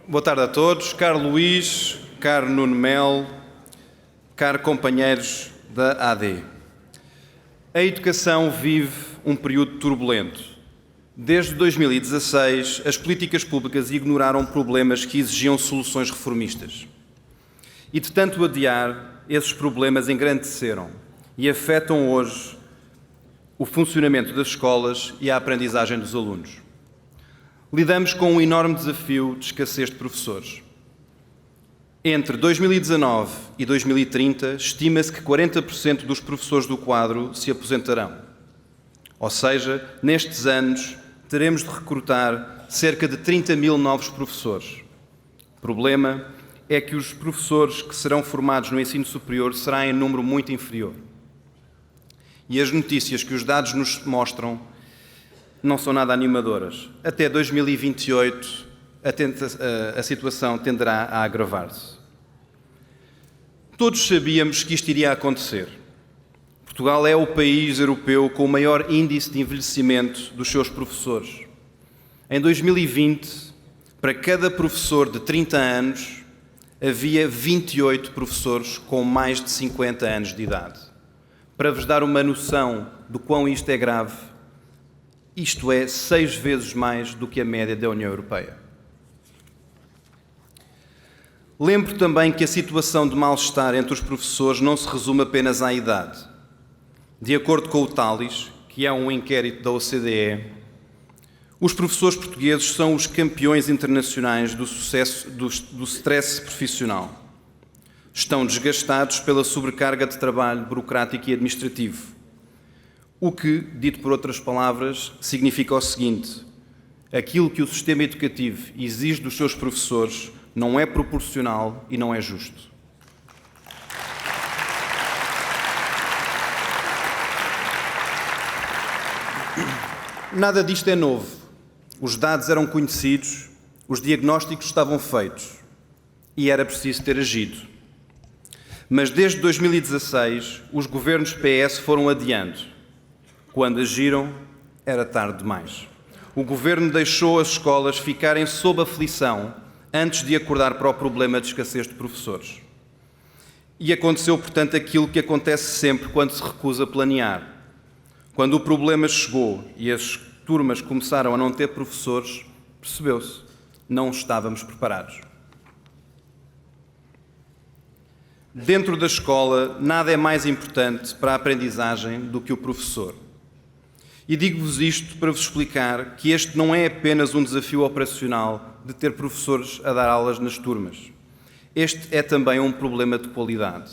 Boa tarde a todos. Caro Luís, caro Nuno Melo, caro companheiros da AD. A educação vive um período turbulento. Desde 2016, as políticas públicas ignoraram problemas que exigiam soluções reformistas. E de tanto adiar, esses problemas engrandeceram e afetam hoje o funcionamento das escolas e a aprendizagem dos alunos. Lidamos com um enorme desafio de escassez de professores. Entre 2019 e 2030, estima-se que 40% dos professores do quadro se aposentarão. Ou seja, nestes anos, teremos de recrutar cerca de 30 mil novos professores. O problema é que os professores que serão formados no ensino superior serão em número muito inferior. E as notícias que os dados nos mostram não são nada animadoras. Até 2028, a situação tenderá a agravar-se. Todos sabíamos que isto iria acontecer. Portugal é o país europeu com o maior índice de envelhecimento dos seus professores. Em 2020, para cada professor de 30 anos, havia 28 professores com mais de 50 anos de idade. Para vos dar uma noção do quão isto é grave, isto é 6 vezes mais do que a média da União Europeia. Lembro também que a situação de mal-estar entre os professores não se resume apenas à idade. De acordo com o TALIS, que é um inquérito da OCDE, os professores portugueses são os campeões internacionais do sucesso do stress profissional. Estão desgastados pela sobrecarga de trabalho burocrático e administrativo. O que, dito por outras palavras, significa o seguinte: aquilo que o sistema educativo exige dos seus professores não é proporcional e não é justo. Nada disto é novo. Os dados eram conhecidos, os diagnósticos estavam feitos e era preciso ter agido. Mas desde 2016, os governos PS foram adiando. Quando agiram, era tarde demais. O governo deixou as escolas ficarem sob aflição antes de acordar para o problema de escassez de professores. E aconteceu, portanto, aquilo que acontece sempre quando se recusa a planear. Quando o problema chegou e as turmas começaram a não ter professores, percebeu-se, não estávamos preparados. Dentro da escola, nada é mais importante para a aprendizagem do que o professor. E digo-vos isto para vos explicar que este não é apenas um desafio operacional de ter professores a dar aulas nas turmas. Este é também um problema de qualidade.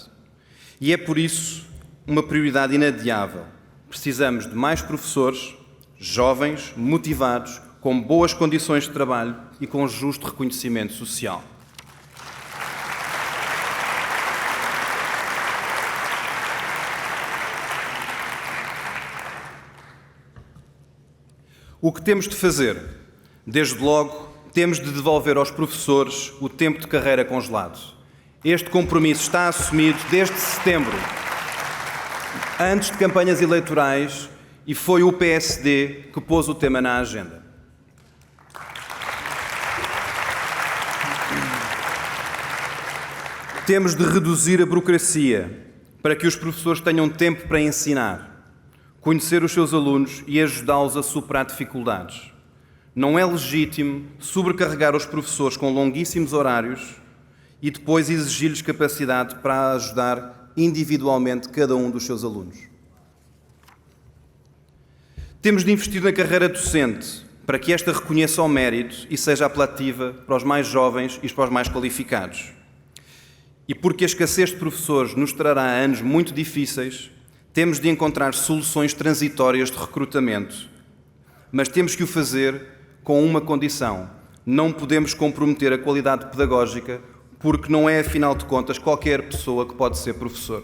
E é por isso uma prioridade inadiável. Precisamos de mais professores, jovens, motivados, com boas condições de trabalho e com justo reconhecimento social. O que temos de fazer? Desde logo, temos de devolver aos professores o tempo de carreira congelado. Este compromisso está assumido desde setembro, antes de campanhas eleitorais, e foi o PSD que pôs o tema na agenda. Temos de reduzir a burocracia para que os professores tenham tempo para ensinar, conhecer os seus alunos e ajudá-los a superar dificuldades. Não é legítimo sobrecarregar os professores com longuíssimos horários e depois exigir-lhes capacidade para ajudar individualmente cada um dos seus alunos. Temos de investir na carreira docente para que esta reconheça o mérito e seja apelativa para os mais jovens e para os mais qualificados. E porque a escassez de professores nos trará anos muito difíceis, temos de encontrar soluções transitórias de recrutamento, mas temos que o fazer com uma condição: não podemos comprometer a qualidade pedagógica, porque não é, afinal de contas, qualquer pessoa que pode ser professor.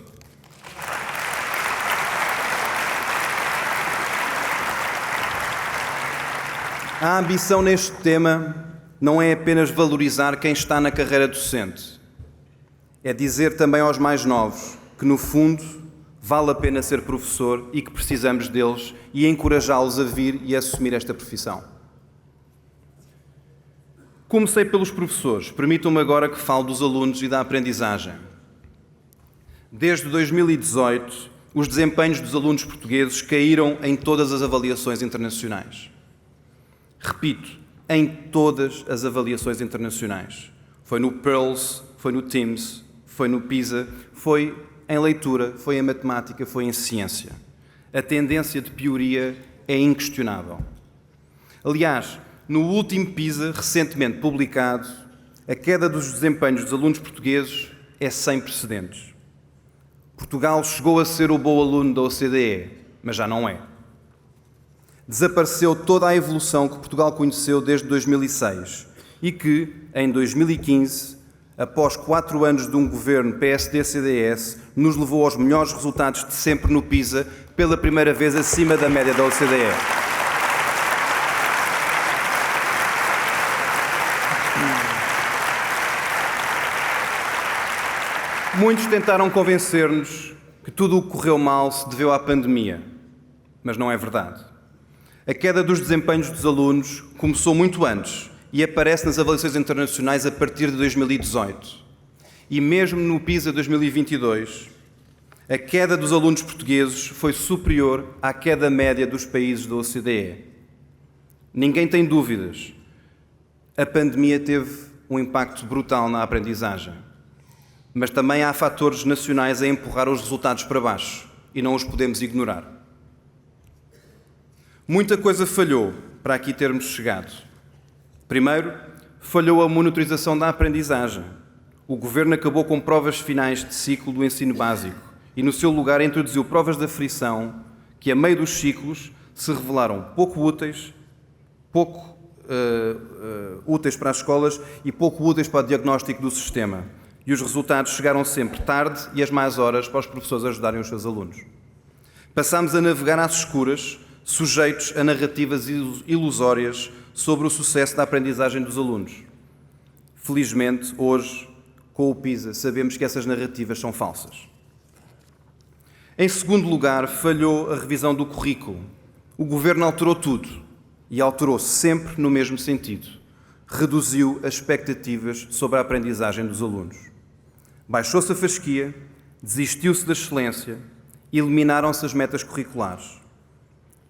A ambição neste tema não é apenas valorizar quem está na carreira docente, é dizer também aos mais novos que, no fundo, vale a pena ser professor e que precisamos deles e encorajá-los a vir e a assumir esta profissão. Comecei pelos professores. Permitam-me agora que fale dos alunos e da aprendizagem. Desde 2018, os desempenhos dos alunos portugueses caíram em todas as avaliações internacionais. Repito, em todas as avaliações internacionais. Foi no PIRLS, foi no TIMSS, foi no PISA, foi em leitura, foi em matemática, foi em ciência. A tendência de pioria é inquestionável. Aliás, no último PISA, recentemente publicado, a queda dos desempenhos dos alunos portugueses é sem precedentes. Portugal chegou a ser o bom aluno da OCDE, mas já não é. Desapareceu toda a evolução que Portugal conheceu desde 2006 e que, em 2015, após 4 anos de um governo PSD-CDS, nos levou aos melhores resultados de sempre no PISA, pela primeira vez acima da média da OCDE. Muitos tentaram convencer-nos que tudo o que correu mal se deveu à pandemia, mas não é verdade. A queda dos desempenhos dos alunos começou muito antes e aparece nas avaliações internacionais a partir de 2018. E mesmo no PISA 2022, a queda dos alunos portugueses foi superior à queda média dos países da OCDE. Ninguém tem dúvidas. A pandemia teve um impacto brutal na aprendizagem. Mas também há fatores nacionais a empurrar os resultados para baixo e não os podemos ignorar. Muita coisa falhou para aqui termos chegado. Primeiro, falhou a monitorização da aprendizagem. O Governo acabou com provas finais de ciclo do ensino básico e, no seu lugar, introduziu provas de aferição que, a meio dos ciclos, se revelaram pouco úteis para as escolas e pouco úteis para o diagnóstico do sistema. E os resultados chegaram sempre tarde e às más horas para os professores ajudarem os seus alunos. Passámos a navegar às escuras, sujeitos a narrativas ilusórias sobre o sucesso da aprendizagem dos alunos. Felizmente, hoje, com o PISA, sabemos que essas narrativas são falsas. Em segundo lugar, falhou a revisão do currículo. O Governo alterou tudo e alterou sempre no mesmo sentido. Reduziu as expectativas sobre a aprendizagem dos alunos. Baixou-se a fasquia, desistiu-se da excelência, eliminaram-se as metas curriculares.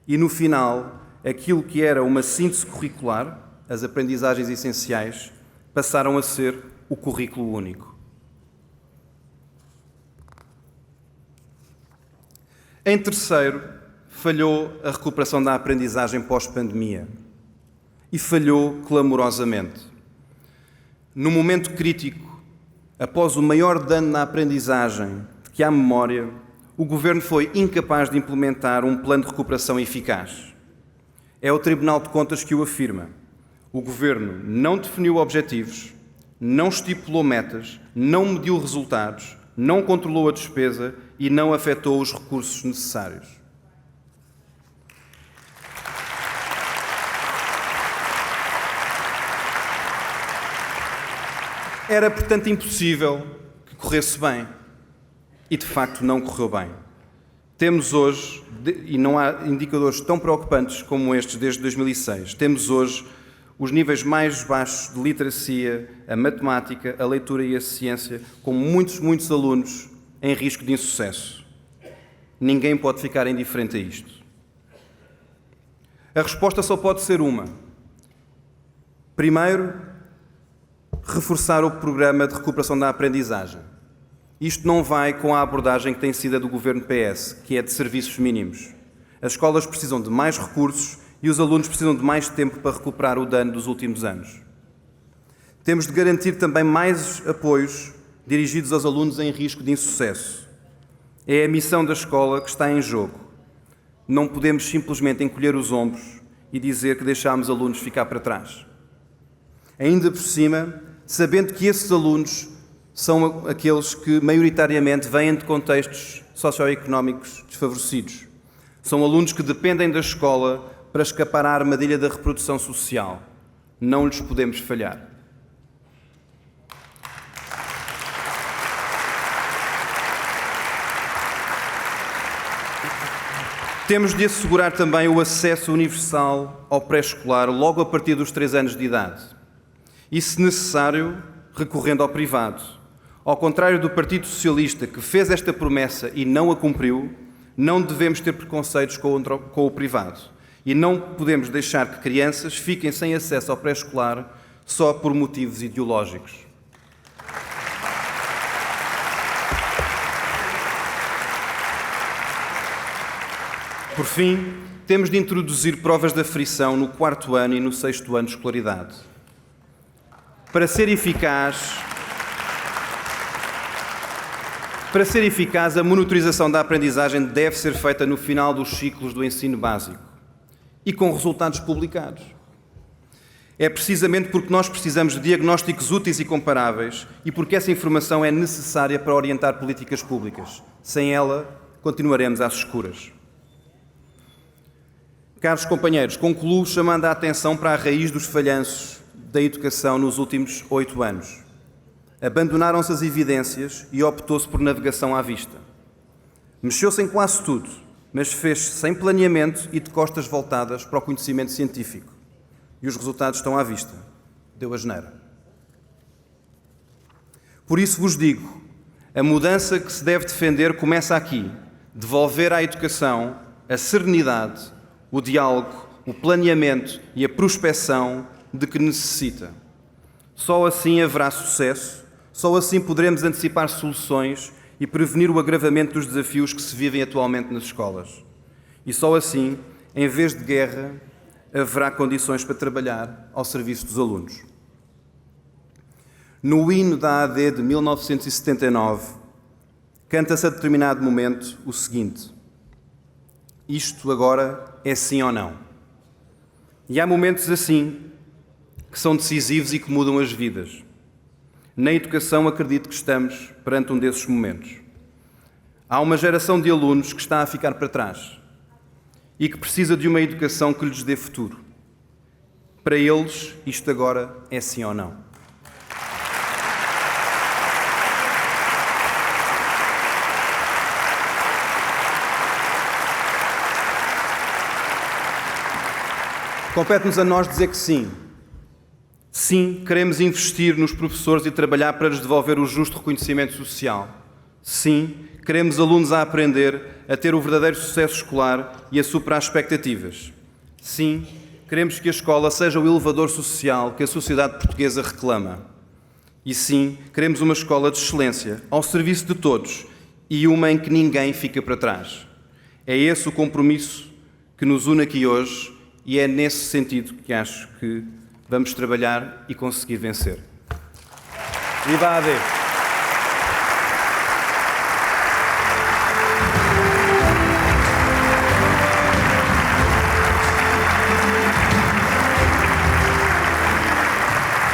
E, no final, aquilo que era uma síntese curricular, as aprendizagens essenciais, passaram a ser o currículo único. Em terceiro, falhou a recuperação da aprendizagem pós-pandemia. E falhou clamorosamente. No momento crítico, após o maior dano na aprendizagem que há memória, o Governo foi incapaz de implementar um plano de recuperação eficaz. É o Tribunal de Contas que o afirma. O Governo não definiu objetivos, não estipulou metas, não mediu resultados, não controlou a despesa e não afetou os recursos necessários. Era, portanto, impossível que corresse bem. E, de facto, não correu bem. Temos hoje, e não há indicadores tão preocupantes como estes desde 2006, temos hoje os níveis mais baixos de literacia, a matemática, a leitura e a ciência, com muitos alunos em risco de insucesso. Ninguém pode ficar indiferente a isto. A resposta só pode ser uma. Primeiro, reforçar o programa de recuperação da aprendizagem. Isto não vai com a abordagem que tem sido a do Governo PS, que é de serviços mínimos. As escolas precisam de mais recursos e os alunos precisam de mais tempo para recuperar o dano dos últimos anos. Temos de garantir também mais apoios dirigidos aos alunos em risco de insucesso. É a missão da escola que está em jogo. Não podemos simplesmente encolher os ombros e dizer que deixámos alunos ficar para trás. Ainda por cima, sabendo que esses alunos são aqueles que maioritariamente vêm de contextos socioeconómicos desfavorecidos. São alunos que dependem da escola para escapar à armadilha da reprodução social. Não lhes podemos falhar. Temos de assegurar também o acesso universal ao pré-escolar logo a partir dos 3 anos de idade. e, se necessário, recorrendo ao privado. Ao contrário do Partido Socialista, que fez esta promessa e não a cumpriu, não devemos ter preconceitos com o privado e não podemos deixar que crianças fiquem sem acesso ao pré-escolar só por motivos ideológicos. Por fim, temos de introduzir provas de aferição no 4º ano e no 6º ano de escolaridade. Para ser eficaz, a monitorização da aprendizagem deve ser feita no final dos ciclos do ensino básico e com resultados publicados. É precisamente porque nós precisamos de diagnósticos úteis e comparáveis e porque essa informação é necessária para orientar políticas públicas. Sem ela, continuaremos às escuras. Caros companheiros, concluo chamando a atenção para a raiz dos falhanços da educação nos últimos 8 anos. Abandonaram-se as evidências e optou-se por navegação à vista. Mexeu-se em quase tudo, mas fez-se sem planeamento e de costas voltadas para o conhecimento científico. E os resultados estão à vista. Deu asneira. Por isso vos digo, a mudança que se deve defender começa aqui. Devolver à educação a serenidade, o diálogo, o planeamento e a prospeção de que necessita. Só assim haverá sucesso, só assim poderemos antecipar soluções e prevenir o agravamento dos desafios que se vivem atualmente nas escolas. E só assim, em vez de guerra, haverá condições para trabalhar ao serviço dos alunos. No hino da AD de 1979, canta-se a determinado momento o seguinte: isto agora é sim ou não. E há momentos assim que são decisivos e que mudam as vidas. Na educação acredito que estamos perante um desses momentos. Há uma geração de alunos que está a ficar para trás e que precisa de uma educação que lhes dê futuro. Para eles, isto agora é sim ou não. Compete-nos a nós dizer que sim. Sim, queremos investir nos professores e trabalhar para lhes devolver o justo reconhecimento social. Sim, queremos alunos a aprender, a ter o verdadeiro sucesso escolar e a superar expectativas. Sim, queremos que a escola seja o elevador social que a sociedade portuguesa reclama. E sim, queremos uma escola de excelência, ao serviço de todos e uma em que ninguém fica para trás. É esse o compromisso que nos une aqui hoje e é nesse sentido que acho que vamos trabalhar e conseguir vencer. Viva a AD!